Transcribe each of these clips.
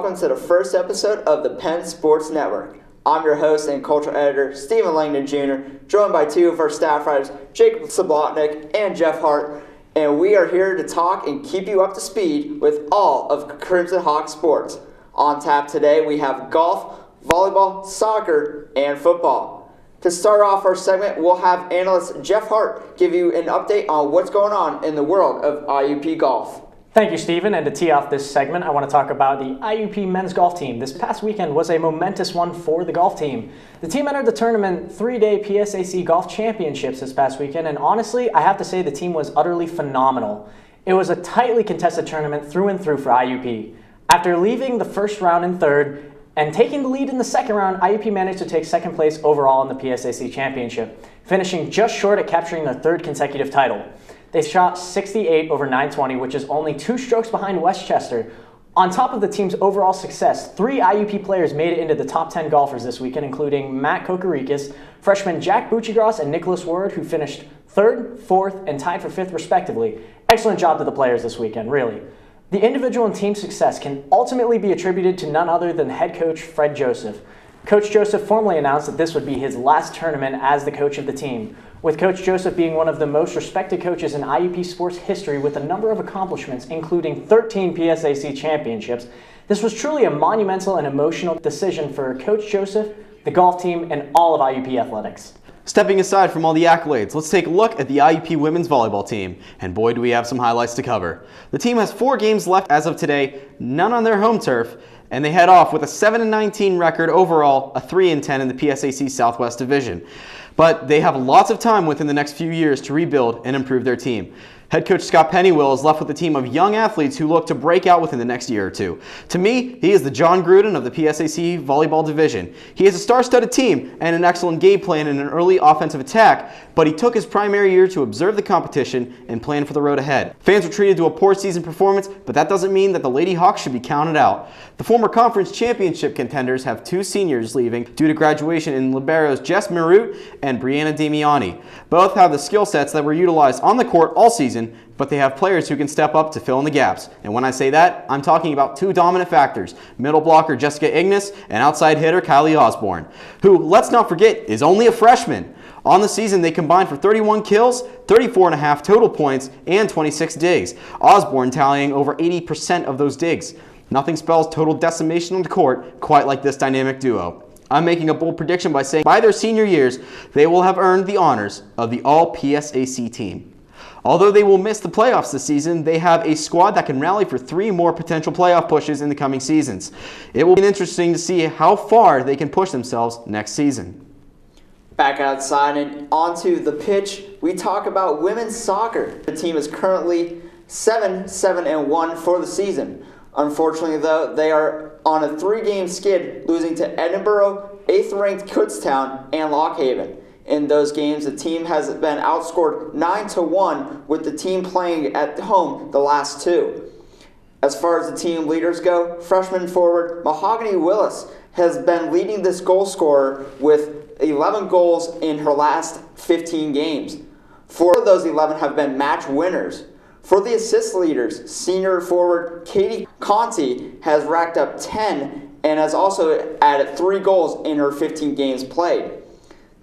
welcome to the first episode of the Penn Sports Network. I'm your host and cultural editor, Stephen Langdon Jr., joined by two of our staff writers, Jake Slebodnick and Jeff Hart, and we are here to talk and keep you up to speed with all of Crimson Hawk sports. On tap today, we have golf, volleyball, soccer, and football. To start off our segment, we'll have analyst Jeff Hart give you an update on what's going on in the world of IUP Golf. Thank you, Stephen. And to tee off this segment, I want to talk about the IUP men's golf team. This past weekend was a momentous one for the golf team. The team entered the tournament 3-day PSAC Golf Championships this past weekend, and honestly, I have to say the team was utterly phenomenal. It was a tightly contested tournament through and through for IUP. After leaving the first round in third and taking the lead in the second round, IUP managed to take second place overall in the PSAC Championship, finishing just short at capturing their third consecutive title. They shot 68 over 920, which is only 2 strokes behind Westchester. On top of the team's overall success, 3 IUP players made it into the top 10 golfers this weekend, including Matt Kokorikis, freshman Jack Buccigross, and Nicholas Ward, who finished 3rd, 4th, and tied for 5th respectively. Excellent job to the players this weekend, really. The individual and team success can ultimately be attributed to none other than head coach Fred Joseph. Coach Joseph formally announced that this would be his last tournament as the coach of the team, with Coach Joseph being one of the most respected coaches in IUP sports history with a number of accomplishments, including 13 PSAC championships. This was truly a monumental and emotional decision for Coach Joseph, the golf team, and all of IUP athletics. Stepping aside from all the accolades, let's take a look at the IUP women's volleyball team, and boy do we have some highlights to cover. The team has 4 games left as of today, none on their home turf, and they head off with a 7-19 record overall, a 3-10 in the PSAC Southwest Division. But they have lots of time within the next few years to rebuild and improve their team. Head coach Scott Pennywell is left with a team of young athletes who look to break out within the next year or two. To me, he is the John Gruden of the PSAC volleyball division. He has a star-studded team and an excellent game plan and an early offensive attack, but he took his primary year to observe the competition and plan for the road ahead. Fans were treated to a poor season performance, but that doesn't mean that the Lady Hawks should be counted out. The former conference championship contenders have 2 seniors leaving due to graduation in liberos Jess Marut and Brianna Damiani. Both have the skill sets that were utilized on the court all season, but they have players who can step up to fill in the gaps. And when I say that, I'm talking about 2 dominant factors, middle blocker Jessica Ignis and outside hitter Kylie Osborne, who, let's not forget, is only a freshman. On the season, they combined for 31 kills, 34.5 total points, and 26 digs, Osborne tallying over 80% of those digs. Nothing spells total decimation on the court quite like this dynamic duo. I'm making a bold prediction by saying by their senior years, they will have earned the honors of the All-PSAC team. Although they will miss the playoffs this season, they have a squad that can rally for 3 more potential playoff pushes in the coming seasons. It will be interesting to see how far they can push themselves next season. Back outside and onto the pitch, we talk about women's soccer. The team is currently 7-1 for the season. Unfortunately, though, they are on a 3-game skid, losing to Edinburgh, 8th-ranked Kutztown, and Lock Haven. In those games, the team has been outscored 9-1, with the team playing at home the last 2. As far as the team leaders go, freshman forward Mahogany Willis has been leading this goal scorer with 11 goals in her last 15 games. 4 of those 11 have been match winners. For the assist leaders, senior forward Katie Conti has racked up 10 and has also added 3 goals in her 15 games played.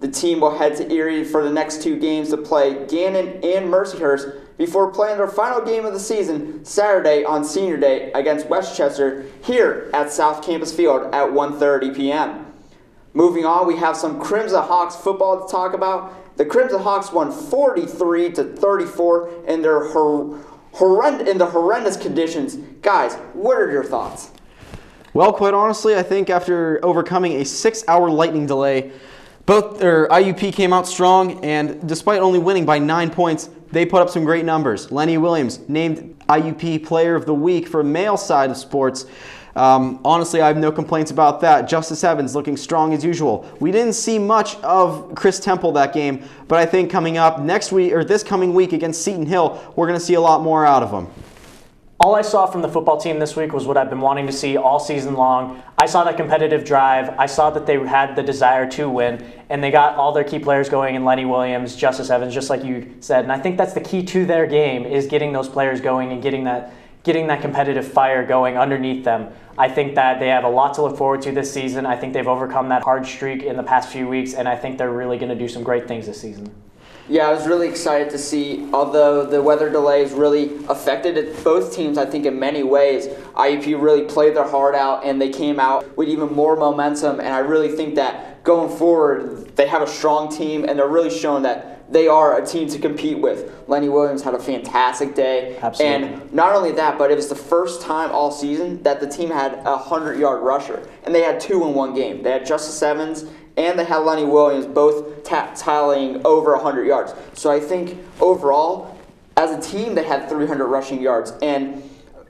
The team will head to Erie for the next 2 games to play Gannon and Mercyhurst before playing their final game of the season Saturday on Senior Day against Westchester here at South Campus Field at 1:30 p.m. Moving on, we have some Crimson Hawks football to talk about. The Crimson Hawks won 43-34 in the horrendous conditions. Guys, what are your thoughts? Well, quite honestly, I think after overcoming a 6-hour lightning delay, IUP came out strong, and despite only winning by 9 points, they put up some great numbers. Lenny Williams named IUP Player of the Week for male side of sports. Honestly, I have no complaints about that. Justice Evans looking strong as usual. We didn't see much of Chris Temple that game, but I think coming up next week or this coming week against Seton Hill, we're going to see a lot more out of them. All I saw from the football team this week was what I've been wanting to see all season long. I saw that competitive drive. I saw that they had the desire to win, and they got all their key players going in Lenny Williams, Justice Evans, just like you said. And I think that's the key to their game, is getting those players going and getting that getting that competitive fire going underneath them. I think that they have a lot to look forward to this season. I think they've overcome that hard streak in the past few weeks, and I think they're really going to do some great things this season. Yeah, I was really excited to see, although the weather delays really affected both teams, I think, in many ways. IUP really played their heart out, and they came out with even more momentum, and I really think that going forward, they have a strong team, and they're really showing that they are a team to compete with. Lenny Williams had a fantastic day. Absolutely. And not only that, but it was the first time all season that the team had a 100-yard rusher, and they had 2 in one game. They had Justice Evans and they had Lenny Williams both tallying over 100 yards. So I think overall, as a team, they had 300 rushing yards. And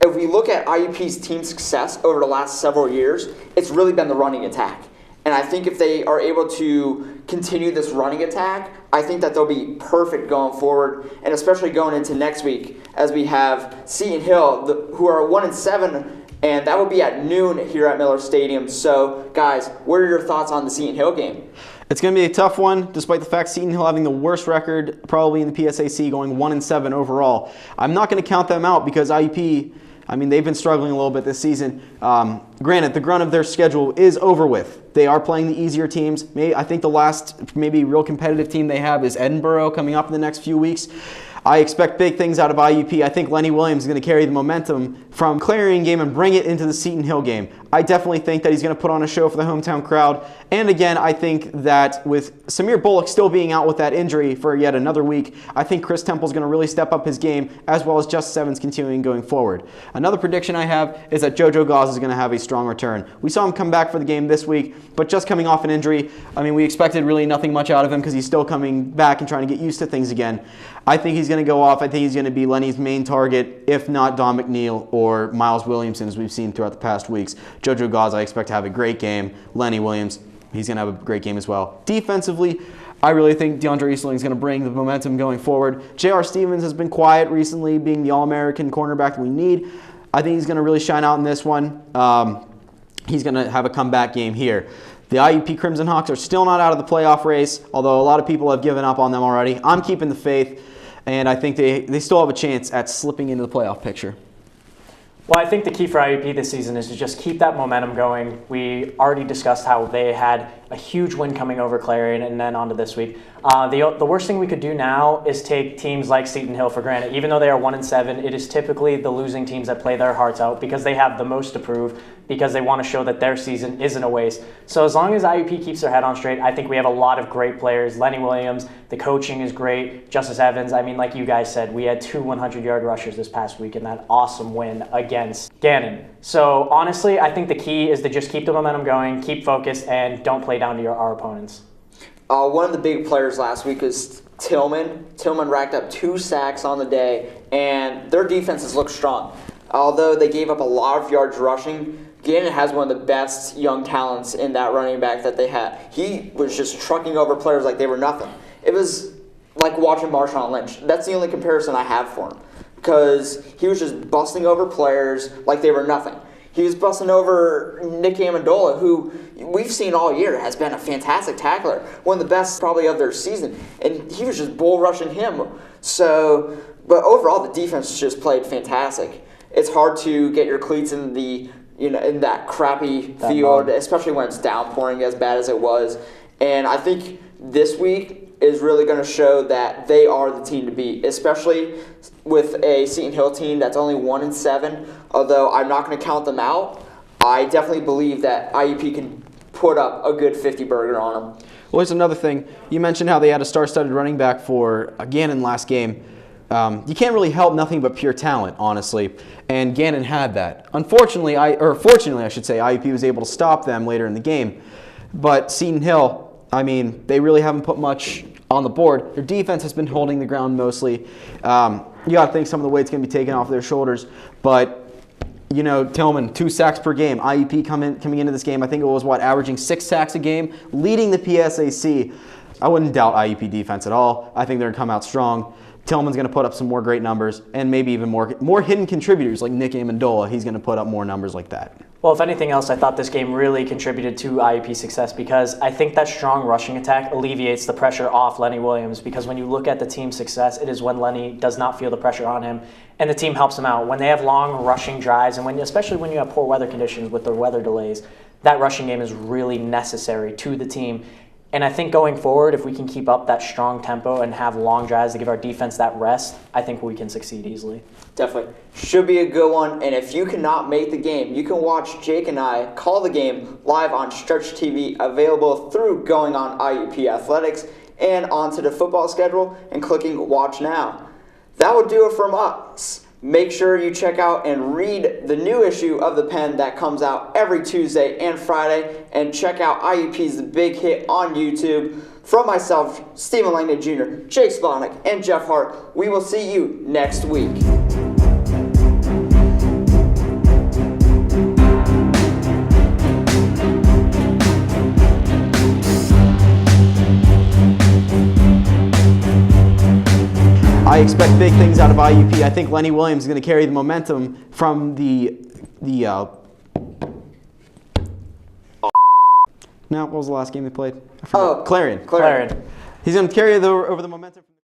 if we look at IUP's team success over the last several years, it's really been the running attack. And I think if they are able to continue this running attack, I think that they'll be perfect going forward, and especially going into next week as we have Seton Hill, who are 1-7, and that will be at noon here at Miller Stadium. So, guys, what are your thoughts on the Seton Hill game? It's going to be a tough one, despite the fact Seton Hill having the worst record probably in the PSAC, going 1-7 overall. I'm not going to count them out because IUP, they've been struggling a little bit this season. Granted, the grunt of their schedule is over with. They are playing the easier teams. I think the last maybe real competitive team they have is Edinburgh coming up in the next few weeks. I expect big things out of IUP. I think Lenny Williams is going to carry the momentum from Clarion game and bring it into the Seton Hill game. I definitely think that he's going to put on a show for the hometown crowd. And again, I think that with Samir Bullock still being out with that injury for yet another week, I think Chris Temple's going to really step up his game, as well as Justice Evans continuing going forward. Another prediction I have is that JoJo Gauze is going to have a strong return. We saw him come back for the game this week, but just coming off an injury, we expected really nothing much out of him because he's still coming back and trying to get used to things again. I think he's going to go off. I think he's going to be Lenny's main target, if not Don McNeil or Miles Williamson, as we've seen throughout the past weeks. JoJo Gauze, I expect to have a great game. Lenny Williams, he's going to have a great game as well. Defensively, I really think DeAndre Easterling is going to bring the momentum going forward. J.R. Stevens has been quiet recently, being the All-American cornerback that we need. I think he's going to really shine out in this one. He's going to have a comeback game here. The IUP Crimson Hawks are still not out of the playoff race, although a lot of people have given up on them already. I'm keeping the faith, and I think they still have a chance at slipping into the playoff picture. Well, I think the key for IUP this season is to just keep that momentum going. We already discussed how they had a huge win coming over Clarion and then on to this week. The worst thing we could do now is take teams like Seton Hill for granted. Even though they are 1-7, it is typically the losing teams that play their hearts out because they have the most to prove, because they want to show that their season isn't a waste. So as long as IUP keeps their head on straight, I think we have a lot of great players. Lenny Williams, the coaching is great. Justice Evans, like you guys said, we had 2 100-yard rushers this past week in that awesome win against Gannon. So honestly, I think the key is to just keep the momentum going, keep focused, and don't play down to our opponents. One of the big players last week is Tillman. Tillman racked up 2 sacks on the day, and their defenses look strong. Although they gave up a lot of yards rushing, Gannon has one of the best young talents in that running back that they had. He was just trucking over players like they were nothing. It was like watching Marshawn Lynch. That's the only comparison I have for him, because he was just busting over players like they were nothing. He was busting over Nick Amendola, who we've seen all year has been a fantastic tackler, one of the best probably of their season, and he was just bull rushing him. So, but overall the defense just played fantastic. It's hard to get your cleats in in that crappy field, especially when it's downpouring as bad as it was. And I think this week is really going to show that they are the team to beat, especially with a Seton Hill team that's only 1-7. Although I'm not going to count them out, I definitely believe that IUP can put up a good 50-burger on them. Well, here's another thing. You mentioned how they had a star-studded running back for Gannon last game. You can't really help nothing but pure talent, honestly, and Gannon had that. Fortunately, I should say, IUP was able to stop them later in the game. But Seton Hill, they really haven't put much on the board. Their defense has been holding the ground mostly. You got to think some of the weight's going to be taken off their shoulders. But, Tillman, 2 sacks per game. IUP coming into this game, I think it was, averaging 6 sacks a game, leading the PSAC. I wouldn't doubt IUP defense at all. I think they're going to come out strong. Tillman's going to put up some more great numbers, and maybe even more hidden contributors like Nick Amendola. He's going to put up more numbers like that. Well, if anything else, I thought this game really contributed to IUP success because I think that strong rushing attack alleviates the pressure off Lenny Williams, because when you look at the team's success, it is when Lenny does not feel the pressure on him, and the team helps him out. When they have long rushing drives, and especially when you have poor weather conditions with the weather delays, that rushing game is really necessary to the team. And I think going forward, if we can keep up that strong tempo and have long drives to give our defense that rest, I think we can succeed easily. Definitely. Should be a good one. And if you cannot make the game, you can watch Jake and I call the game live on Stretch TV, available through going on IUP Athletics and onto the football schedule and clicking Watch Now. That will do it from us. Make sure you check out and read the new issue of the Penn that comes out every Tuesday and Friday, and check out IUP's The Big Hit on YouTube. From myself, Stephen Langdon Jr., Jake Slebodnick, and Jeff Hart, we will see you next week. I expect big things out of IUP. I think Lenny Williams is going to carry the momentum from Now, what was the last game they played? I forgot. Oh, Clarion. Clarion. He's going to carry over the momentum.